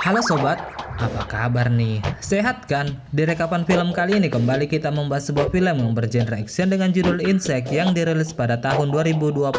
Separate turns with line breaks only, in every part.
Halo sobat, apa kabar nih? Sehat kan? Di rekapan film kali ini kembali kita membahas sebuah film yang bergenre action dengan judul Insect yang dirilis pada tahun 2021.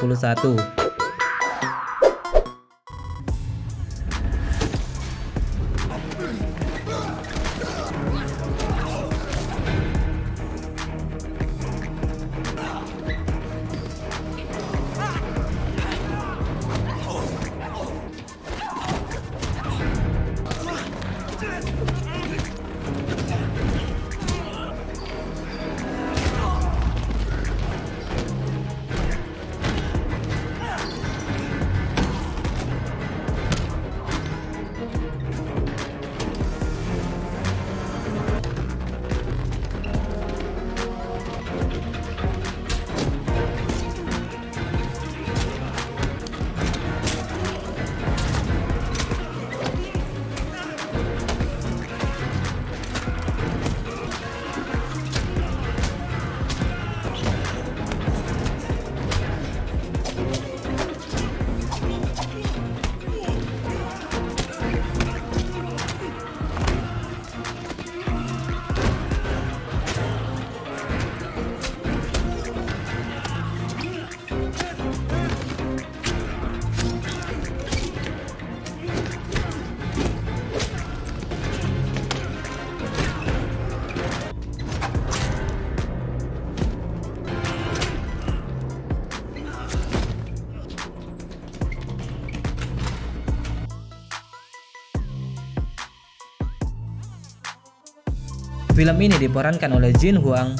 Film ini diperankan oleh Jin Huang,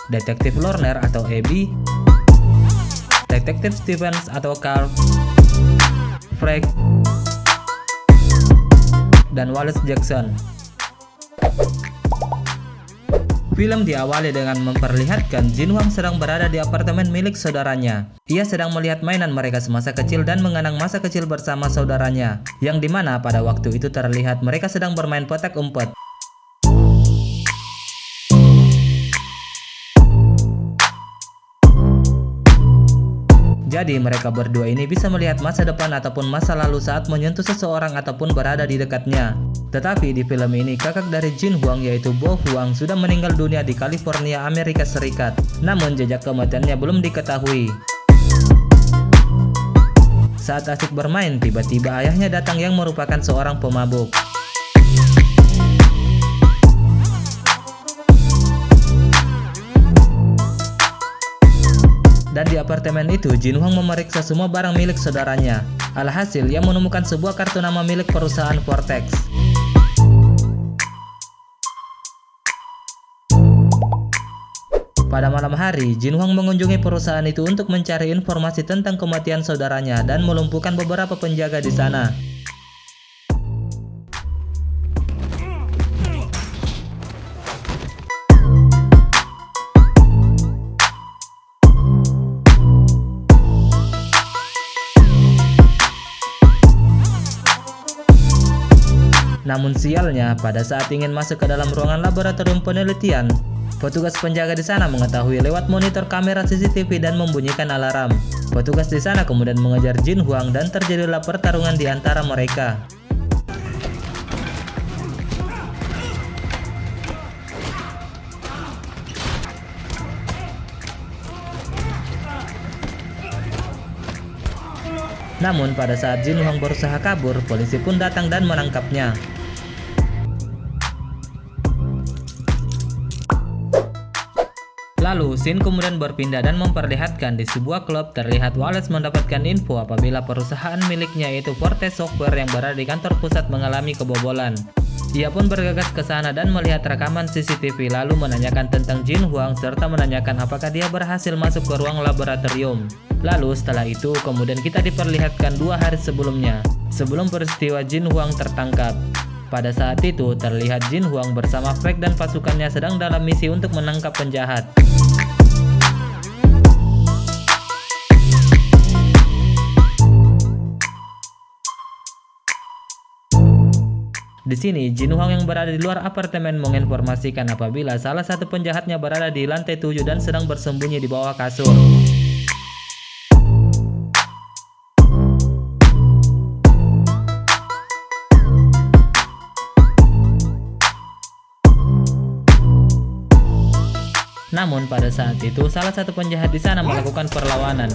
Detektif Lorner atau Abby, Detektif Stevens atau Carl, Frank, dan Wallace Jackson. Film diawali dengan memperlihatkan Jin Huang sedang berada di apartemen milik saudaranya. Ia sedang melihat mainan mereka semasa kecil dan mengenang masa kecil bersama saudaranya, yang dimana pada waktu itu terlihat mereka sedang bermain petak umpet. Jadi mereka berdua ini bisa melihat masa depan ataupun masa lalu saat menyentuh seseorang ataupun berada di dekatnya. Tetapi di film ini kakak dari Jin Huang yaitu Bo Huang sudah meninggal dunia di California, Amerika Serikat. Namun jejak kematiannya belum diketahui. Saat asik bermain, tiba-tiba ayahnya datang yang merupakan seorang pemabuk. Dan di apartemen itu, Jin Huang memeriksa semua barang milik saudaranya. Alhasil, ia menemukan sebuah kartu nama milik perusahaan Vortex. Pada malam hari, Jin Huang mengunjungi perusahaan itu untuk mencari informasi tentang kematian saudaranya dan melumpuhkan beberapa penjaga di sana. Namun sialnya, pada saat ingin masuk ke dalam ruangan laboratorium penelitian, petugas penjaga di sana mengetahui lewat monitor kamera CCTV dan membunyikan alarm. Petugas di sana kemudian mengejar Jin Huang dan terjadilah pertarungan di antara mereka. Namun pada saat Jin Huang berusaha kabur, polisi pun datang dan menangkapnya. Lalu, scene kemudian berpindah dan memperlihatkan di sebuah klub terlihat Wallace mendapatkan info apabila perusahaan miliknya yaitu Vortex Software yang berada di kantor pusat mengalami kebobolan. Ia pun bergegas ke sana dan melihat rekaman CCTV lalu menanyakan tentang Jin Huang serta menanyakan apakah dia berhasil masuk ke ruang laboratorium. Lalu setelah itu kemudian kita diperlihatkan 2 hari sebelumnya, sebelum peristiwa Jin Huang tertangkap. Pada saat itu terlihat Jin Huang bersama Frank dan pasukannya sedang dalam misi untuk menangkap penjahat. Di sini, Jin Huang yang berada di luar apartemen menginformasikan apabila salah satu penjahatnya berada di lantai 7 dan sedang bersembunyi di bawah kasur. Namun pada saat itu salah satu penjahat di sana melakukan perlawanan.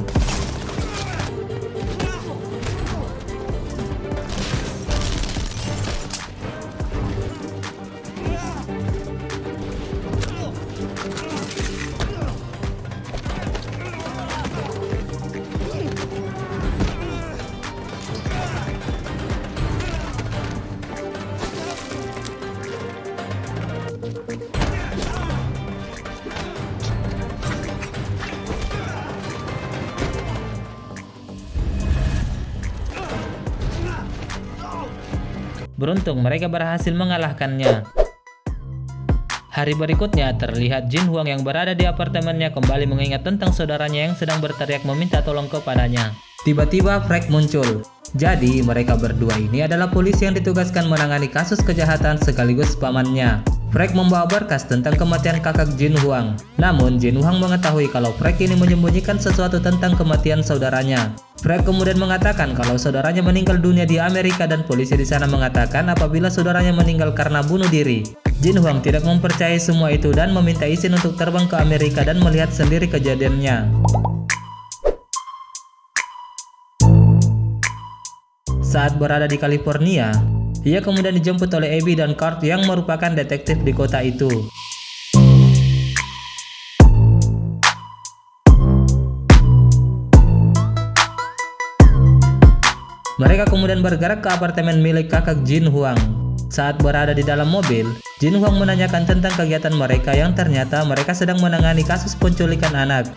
Beruntung mereka berhasil mengalahkannya. Hari berikutnya terlihat Jin Huang yang berada di apartemennya kembali mengingat tentang saudaranya yang sedang berteriak meminta tolong kepadanya. Tiba-tiba Frank muncul. Jadi mereka berdua ini adalah polisi yang ditugaskan menangani kasus kejahatan sekaligus pamannya. Frank membawa berkas tentang kematian kakak Jin Huang. Namun Jin Huang mengetahui kalau Frank ini menyembunyikan sesuatu tentang kematian saudaranya. Frank kemudian mengatakan kalau saudaranya meninggal dunia di Amerika dan polisi di sana mengatakan apabila saudaranya meninggal karena bunuh diri. Jin Huang tidak mempercayai semua itu dan meminta izin untuk terbang ke Amerika dan melihat sendiri kejadiannya. Saat berada di California, ia kemudian dijemput oleh Abby dan Kurt yang merupakan detektif di kota itu. Mereka kemudian bergerak ke apartemen milik kakak Jin Huang. Saat berada di dalam mobil, Jin Huang menanyakan tentang kegiatan mereka yang ternyata mereka sedang menangani kasus penculikan anak.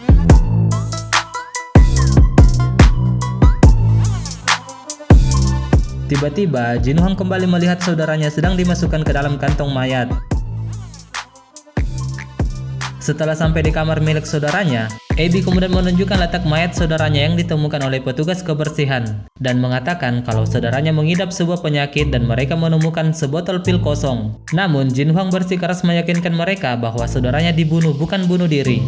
Tiba-tiba, Jin Huang kembali melihat saudaranya sedang dimasukkan ke dalam kantong mayat. Setelah sampai di kamar milik saudaranya, Abby kemudian menunjukkan letak mayat saudaranya yang ditemukan oleh petugas kebersihan dan mengatakan kalau saudaranya mengidap sebuah penyakit dan mereka menemukan sebotol pil kosong. Namun Jin Huang bersikeras meyakinkan mereka bahwa saudaranya dibunuh bukan bunuh diri.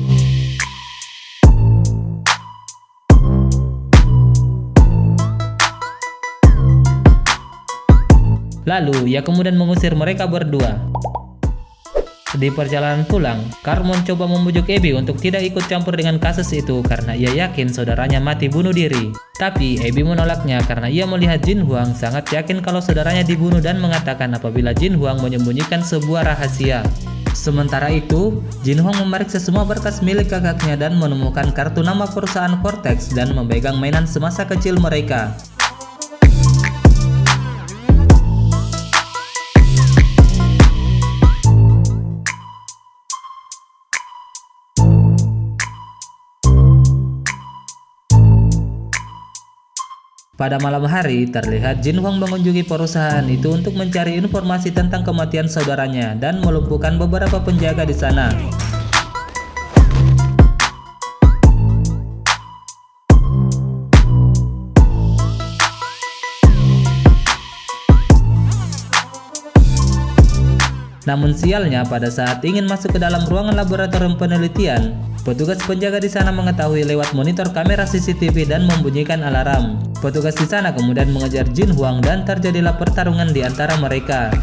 Lalu ia kemudian mengusir mereka berdua. Di perjalanan pulang, Carl mencoba membujuk Abby untuk tidak ikut campur dengan kasus itu karena ia yakin saudaranya mati bunuh diri. Tapi Abby menolaknya karena ia melihat Jin Huang sangat yakin kalau saudaranya dibunuh dan mengatakan apabila Jin Huang menyembunyikan sebuah rahasia. Sementara itu, Jin Huang memeriksa semua berkas milik kakaknya dan menemukan kartu nama perusahaan Vortex dan memegang mainan semasa kecil mereka. Pada malam hari, terlihat Jin Huang mengunjungi perusahaan itu untuk mencari informasi tentang kematian saudaranya dan melumpuhkan beberapa penjaga di sana. Namun sialnya, pada saat ingin masuk ke dalam ruangan laboratorium penelitian, petugas penjaga di sana mengetahui lewat monitor kamera CCTV dan membunyikan alarm. Petugas di sana kemudian mengejar Jin Huang dan terjadilah pertarungan di antara mereka.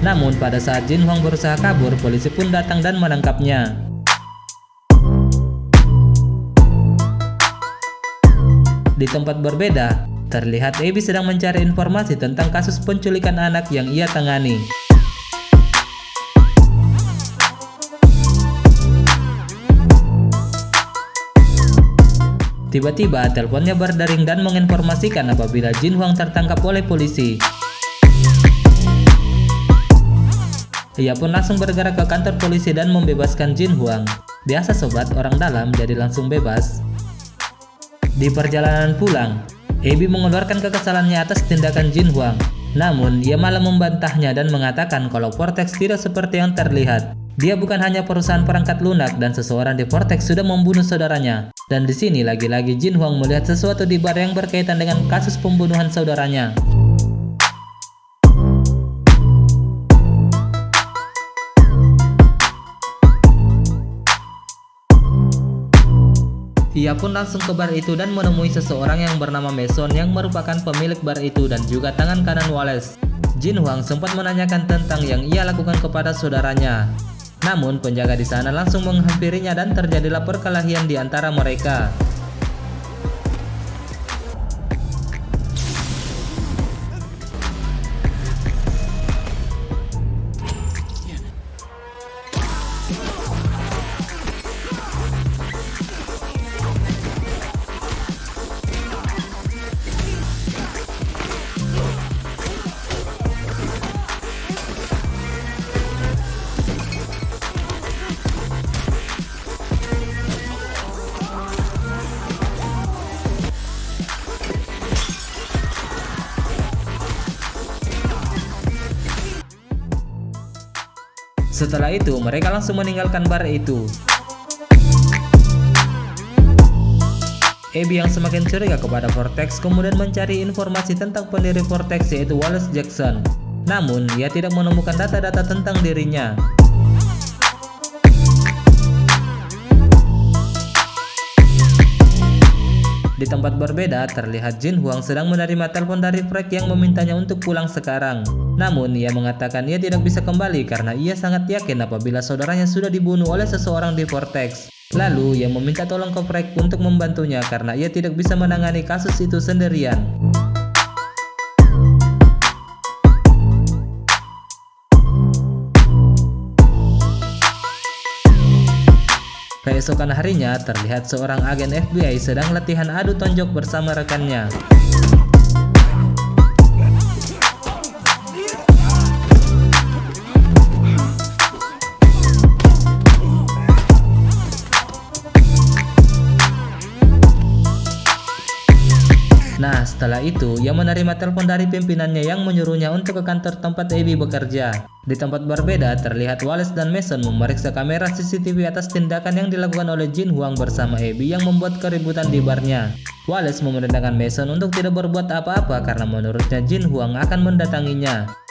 Namun pada saat Jin Huang berusaha kabur, polisi pun datang dan menangkapnya. Di tempat berbeda, terlihat Abby sedang mencari informasi tentang kasus penculikan anak yang ia tangani. Tiba-tiba teleponnya berdering dan menginformasikan apabila Jin Huang tertangkap oleh polisi. Ia pun langsung bergerak ke kantor polisi dan membebaskan Jin Huang. Biasa sobat, orang dalam jadi langsung bebas. Di perjalanan pulang, Abby mengeluarkan kekesalannya atas tindakan Jin Huang. Namun, ia malah membantahnya dan mengatakan kalau Vortex tidak seperti yang terlihat. Dia bukan hanya perusahaan perangkat lunak dan seseorang di Vortex sudah membunuh saudaranya. Dan di sini lagi-lagi Jin Huang melihat sesuatu di bar yang berkaitan dengan kasus pembunuhan saudaranya. Ia pun langsung ke bar itu dan menemui seseorang yang bernama Mason yang merupakan pemilik bar itu dan juga tangan kanan Wallace. Jin Huang sempat menanyakan tentang yang ia lakukan kepada saudaranya. Namun penjaga di sana langsung menghampirinya dan terjadilah perkelahian di antara mereka. Setelah itu, mereka langsung meninggalkan bar itu. Abby yang semakin curiga kepada Vortex kemudian mencari informasi tentang pendiri Vortex yaitu Wallace Jackson. Namun, ia tidak menemukan data-data tentang dirinya. Di tempat berbeda, terlihat Jin Huang sedang menerima telepon dari Frank yang memintanya untuk pulang sekarang. Namun, ia mengatakan ia tidak bisa kembali karena ia sangat yakin apabila saudaranya sudah dibunuh oleh seseorang di Vortex. Lalu, ia meminta tolong ke Frank untuk membantunya karena ia tidak bisa menangani kasus itu sendirian. Keesokan harinya, terlihat seorang agen FBI sedang latihan adu tonjok bersama rekannya. Nah, setelah itu, ia menerima telepon dari pimpinannya yang menyuruhnya untuk ke kantor tempat Abby bekerja. Di tempat berbeda, terlihat Wallace dan Mason memeriksa kamera CCTV atas tindakan yang dilakukan oleh Jin Huang bersama Abby yang membuat keributan di barnya. Wallace memerintahkan Mason untuk tidak berbuat apa-apa karena menurutnya Jin Huang akan mendatanginya.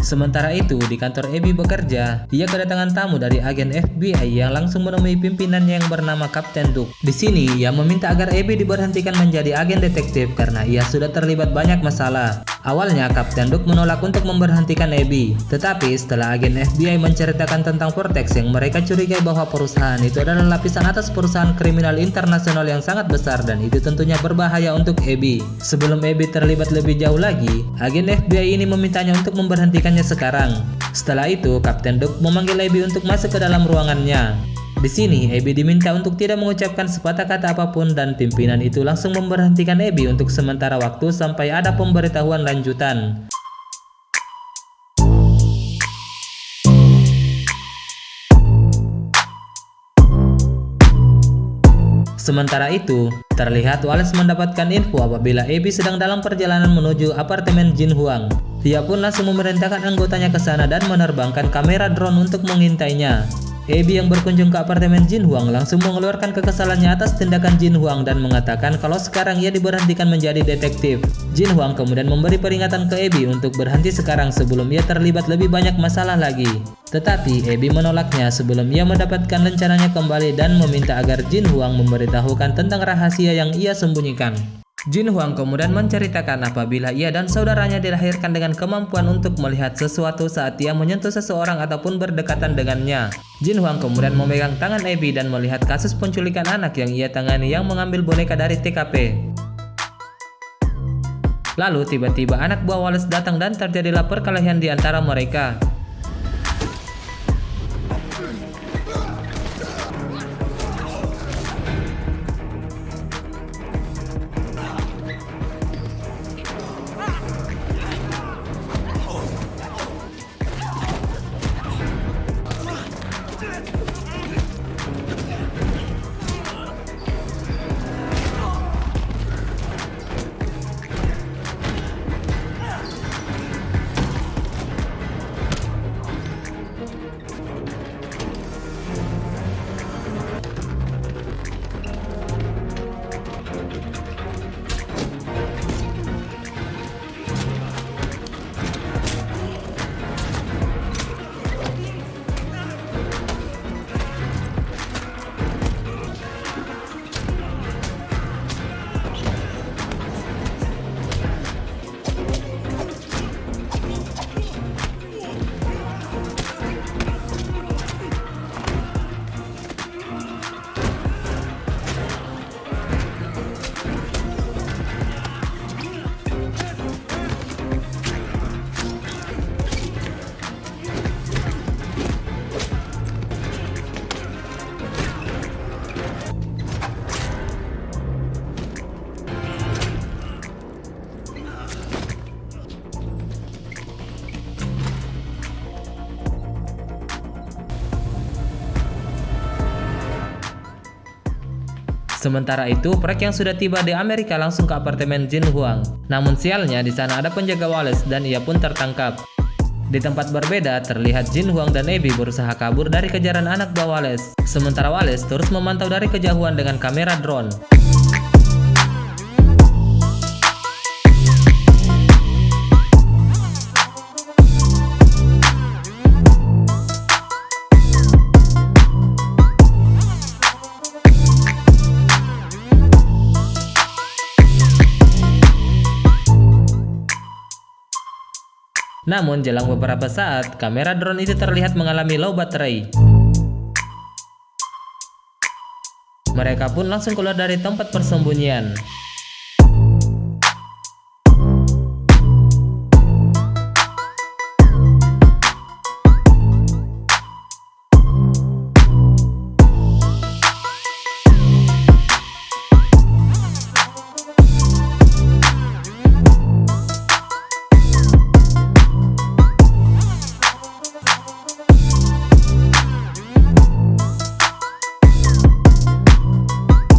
Sementara itu, di kantor Abby bekerja, ia kedatangan tamu dari agen FBI yang langsung menemui pimpinannya yang bernama Kapten Duke. Di sini, ia meminta agar Abby diberhentikan menjadi agen detektif karena ia sudah terlibat banyak masalah. Awalnya, Kapten Duke menolak untuk memberhentikan Abby, tetapi setelah agen FBI menceritakan tentang Vortex yang mereka curigai bahwa perusahaan itu adalah lapisan atas perusahaan kriminal internasional yang sangat besar dan itu tentunya berbahaya untuk Abby. Sebelum Abby terlibat lebih jauh lagi, agen FBI ini memintanya untuk memberhentikannya sekarang. Setelah itu, Kapten Duke memanggil Abby untuk masuk ke dalam ruangannya. Di sini, Abby diminta untuk tidak mengucapkan sepatah kata apapun dan pimpinan itu langsung memberhentikan Abby untuk sementara waktu sampai ada pemberitahuan lanjutan. Sementara itu, terlihat Wallace mendapatkan info apabila Abby sedang dalam perjalanan menuju apartemen Jin Huang. Dia pun langsung memerintahkan anggotanya ke sana dan menerbangkan kamera drone untuk mengintainya. Abby yang berkunjung ke apartemen Jin Huang langsung mengeluarkan kekesalannya atas tindakan Jin Huang dan mengatakan kalau sekarang ia diberhentikan menjadi detektif. Jin Huang kemudian memberi peringatan ke Abby untuk berhenti sekarang sebelum ia terlibat lebih banyak masalah lagi. Tetapi Abby menolaknya sebelum ia mendapatkan rencananya kembali dan meminta agar Jin Huang memberitahukan tentang rahasia yang ia sembunyikan. Jin Huang kemudian menceritakan apabila ia dan saudaranya dilahirkan dengan kemampuan untuk melihat sesuatu saat ia menyentuh seseorang ataupun berdekatan dengannya. Jin Huang kemudian memegang tangan Abby dan melihat kasus penculikan anak yang ia tangani yang mengambil boneka dari TKP. Lalu tiba-tiba anak buah Wallace datang dan terjadilah perkelahian di antara mereka. Sementara itu, Frank yang sudah tiba di Amerika langsung ke apartemen Jin Huang. Namun sialnya di sana ada penjaga Wallace dan ia pun tertangkap. Di tempat berbeda, terlihat Jin Huang dan Abby berusaha kabur dari kejaran anak buah Wallace. Sementara Wallace terus memantau dari kejauhan dengan kamera drone. Namun jelang beberapa saat, kamera drone itu terlihat mengalami low baterai. Mereka pun langsung keluar dari tempat persembunyian.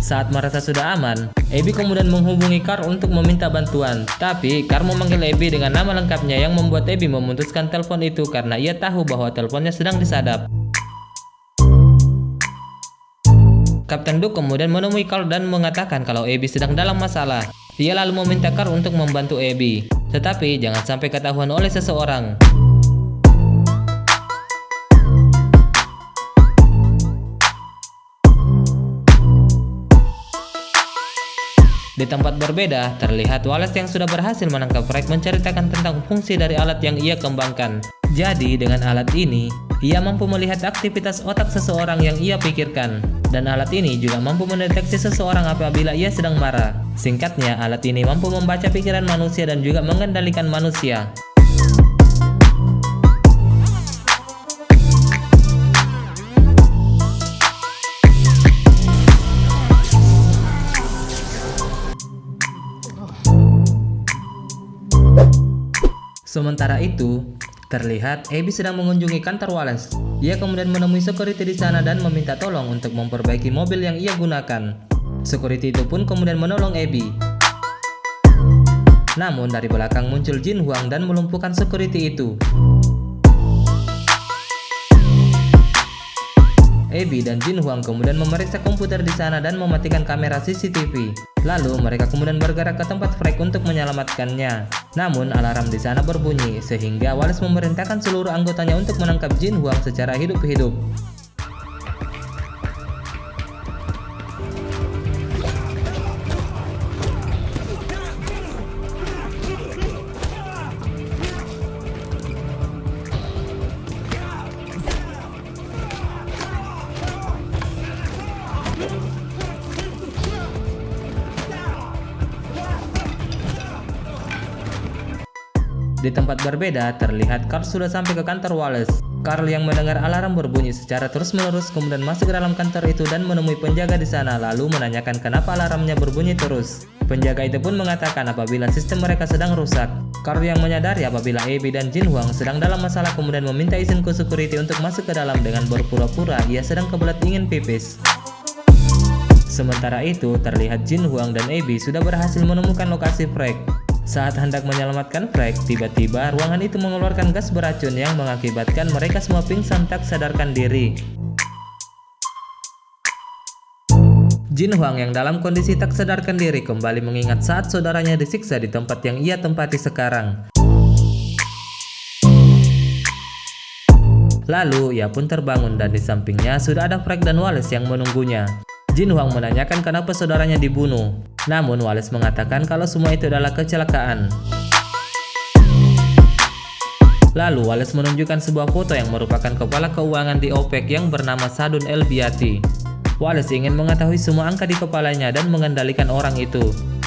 Saat merasa sudah aman, Abby kemudian menghubungi Carl untuk meminta bantuan. Tapi Carl memanggil Abby dengan nama lengkapnya yang membuat Abby memutuskan telepon itu karena ia tahu bahwa teleponnya sedang disadap. Kapten Duke kemudian menemui Carl dan mengatakan kalau Abby sedang dalam masalah. Ia lalu meminta Carl untuk membantu Abby, tetapi jangan sampai ketahuan oleh seseorang. Di tempat berbeda, terlihat Wallace yang sudah berhasil menangkap Frank menceritakan tentang fungsi dari alat yang ia kembangkan. Jadi, dengan alat ini, ia mampu melihat aktivitas otak seseorang yang ia pikirkan. Dan alat ini juga mampu mendeteksi seseorang apabila ia sedang marah. Singkatnya, alat ini mampu membaca pikiran manusia dan juga mengendalikan manusia. Sementara itu, terlihat Abby sedang mengunjungi kantor Wallace. Ia kemudian menemui security di sana dan meminta tolong untuk memperbaiki mobil yang ia gunakan. Security itu pun kemudian menolong Abby. Namun dari belakang muncul Jin Huang dan melumpuhkan security itu. Abby dan Jin Huang kemudian memeriksa komputer di sana dan mematikan kamera CCTV. Lalu mereka kemudian bergerak ke tempat Frank untuk menyelamatkannya. Namun alarm di sana berbunyi sehingga Wallace memerintahkan seluruh anggotanya untuk menangkap Jin Huang secara hidup-hidup. Di tempat berbeda, terlihat Carl sudah sampai ke kantor Wallace. Carl yang mendengar alarm berbunyi secara terus-menerus kemudian masuk ke dalam kantor itu dan menemui penjaga di sana lalu menanyakan kenapa alarmnya berbunyi terus. Penjaga itu pun mengatakan apabila sistem mereka sedang rusak. Carl yang menyadari apabila Abby dan Jin Huang sedang dalam masalah kemudian meminta izin ke security untuk masuk ke dalam dengan berpura-pura ia sedang kebelet ingin pipis. Sementara itu, terlihat Jin Huang dan Abby sudah berhasil menemukan lokasi Frank. Saat hendak menyelamatkan Frank, tiba-tiba ruangan itu mengeluarkan gas beracun yang mengakibatkan mereka semua pingsan tak sadarkan diri. Jin Huang yang dalam kondisi tak sadarkan diri kembali mengingat saat saudaranya disiksa di tempat yang ia tempati sekarang. Lalu ia pun terbangun dan di sampingnya sudah ada Frank dan Wallace yang menunggunya. Jin Huang menanyakan kenapa saudaranya dibunuh. Namun Wallace mengatakan kalau semua itu adalah kecelakaan. Lalu Wallace menunjukkan sebuah foto yang merupakan kepala keuangan di OPEC yang bernama Sadun El-Biati. Wallace ingin mengetahui semua angka di kepalanya dan mengendalikan orang itu.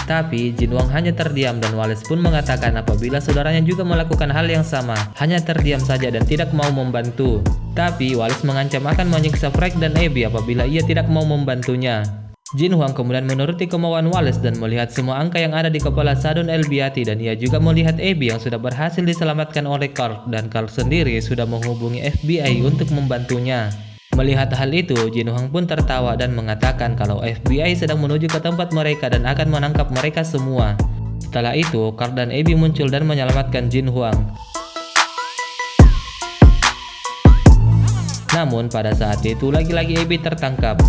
Tapi Jin Huang hanya terdiam dan Wallace pun mengatakan apabila saudaranya juga melakukan hal yang sama, hanya terdiam saja dan tidak mau membantu. Tapi Wallace mengancam akan menyiksa Frank dan Abby apabila ia tidak mau membantunya. Jin Huang kemudian menuruti kemauan Wallace dan melihat semua angka yang ada di kepala Sadun El-Biati dan ia juga melihat Abby yang sudah berhasil diselamatkan oleh Carl dan Carl sendiri sudah menghubungi FBI untuk membantunya. Melihat hal itu, Jin Huang pun tertawa dan mengatakan kalau FBI sedang menuju ke tempat mereka dan akan menangkap mereka semua. Setelah itu, Carl dan Abby muncul dan menyelamatkan Jin Huang. Namun pada saat itu lagi-lagi Abby tertangkap.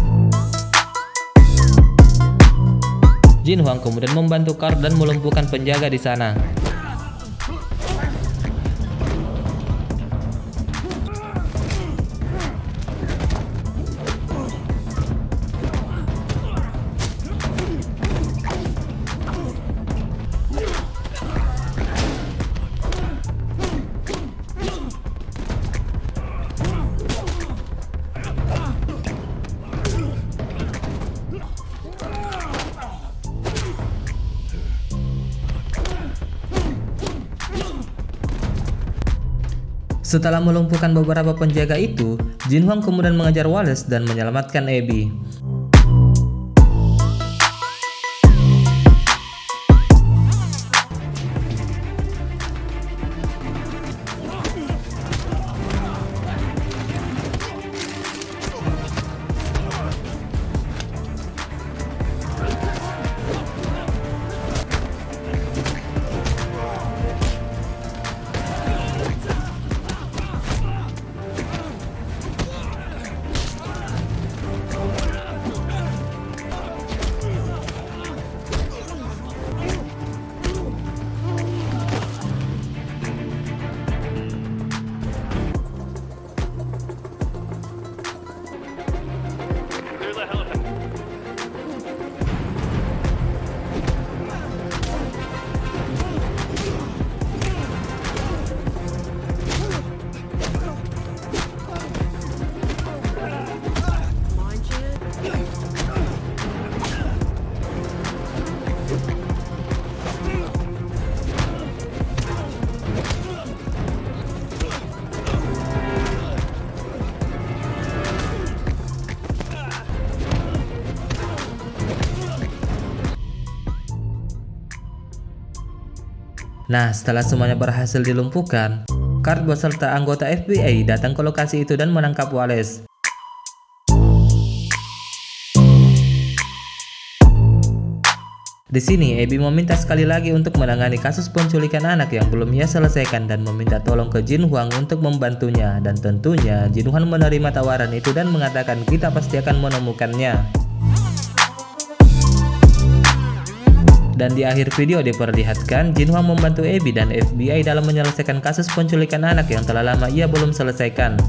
Jin Huang kemudian membantu Carl dan melumpuhkan penjaga di sana. Setelah melumpuhkan beberapa penjaga itu, Jin Huang kemudian mengejar Wallace dan menyelamatkan Abby. Nah, setelah semuanya berhasil dilumpuhkan, Carl beserta anggota FBI datang ke lokasi itu dan menangkap Wallace. Di sini, Abby meminta sekali lagi untuk menangani kasus penculikan anak yang belum ia selesaikan dan meminta tolong ke Jin Huang untuk membantunya. Dan tentunya, Jin Huang menerima tawaran itu dan mengatakan kita pasti akan menemukannya. Dan di akhir video diperlihatkan Jin Huang membantu Abby dan FBI dalam menyelesaikan kasus penculikan anak yang telah lama ia belum selesaikan.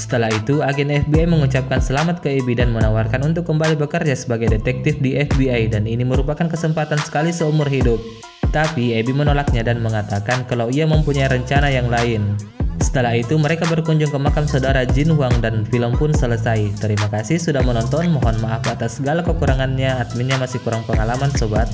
Setelah itu, agen FBI mengucapkan selamat ke Abby dan menawarkan untuk kembali bekerja sebagai detektif di FBI dan ini merupakan kesempatan sekali seumur hidup. Tapi Abby menolaknya dan mengatakan kalau ia mempunyai rencana yang lain. Setelah itu mereka berkunjung ke makam saudara Jin Huang dan film pun selesai. Terima kasih sudah menonton, mohon maaf atas segala kekurangannya, adminnya masih kurang pengalaman sobat.